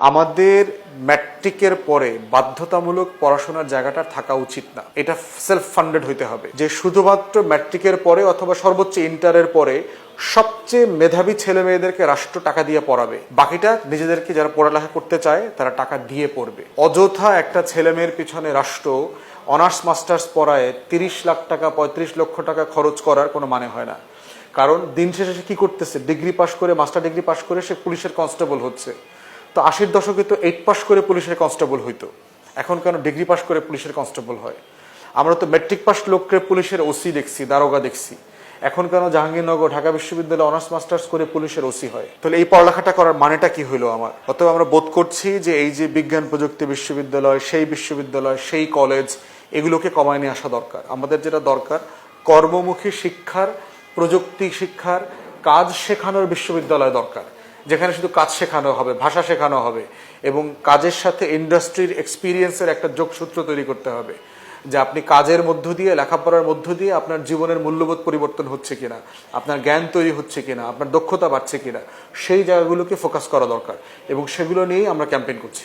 আমাদের ম্যাট্রিকের পরে বাধ্যতামূলক পড়াশোনার জায়গাটা থাকা উচিত না, এটা সেলফ ফান্ডেড হইতে হবে। যে শুধুমাত্র ম্যাট্রিকের পরে অথবা সর্বোচ্চ ইন্টারের পরে সবচেয়ে মেধাবী ছেলে মেয়েদেরকে রাষ্ট্র টাকা দিয়ে পড়াবে, বাকিটা নিজেদেরকে যারা পড়ালেখা করতে চায় তারা টাকা দিয়ে পড়বে। অযথা একটা ছেলে মেয়ের পিছনে রাষ্ট্র অনার্স মাস্টার্স পড়ায় 30 লাখ টাকা 35 লক্ষ টাকা খরচ করার কোনো মানে হয় না। কারণ দিন শেষে সে কি করতেছে, ডিগ্রি পাশ করে, মাস্টার ডিগ্রি পাশ করে সে পুলিশের কনস্টেবল হচ্ছে। তো 80-র দশকে তো 8 পাস করে পুলিশের কনস্টেবল হইতো, এখন কেন ডিগ্রি পাস করে পুলিশের কনস্টেবল হয়? আমরা তো ম্যাট্রিক পাস লোককে পুলিশের ওসি দেখছি, দারোগা দেখছি, এখন কেন জাহাঙ্গীরনগর ঢাকা বিশ্ববিদ্যালয়ে অনার্স মাস্টার্স করে পুলিশের ওসি হয়? তাহলে এই পড়ালেখাটা করার মানেটা কি হইলো আমার? অতএব আমরা বোধ করছি যে এই যে বিজ্ঞান প্রযুক্তি বিশ্ববিদ্যালয়, সেই কলেজ, এগুলোকে কমায় নিয়ে আসা দরকার। আমাদের যেটা দরকার, কর্মমুখী শিক্ষার, প্রযুক্তি শিক্ষার, কাজ শেখানোর বিশ্ববিদ্যালয় দরকার, যেখানে শুধু কাজ শেখানো হবে, ভাষা শেখানো হবে এবং কাজের সাথে ইন্ডাস্ট্রির এক্সপিরিয়েন্সের একটা যোগসূত্র তৈরি করতে হবে, যে আপনি কাজের মধ্য দিয়ে, লেখাপড়ার মধ্য দিয়ে আপনার জীবনের মূল্যবোধ পরিবর্তন হচ্ছে কিনা, আপনার জ্ঞান তৈরি হচ্ছে কিনা, আপনার দক্ষতা বাড়ছে কিনা, সেই জায়গাগুলোকে ফোকাস করা দরকার এবং সেগুলো নিয়েই আমরা ক্যাম্পেইন করছি।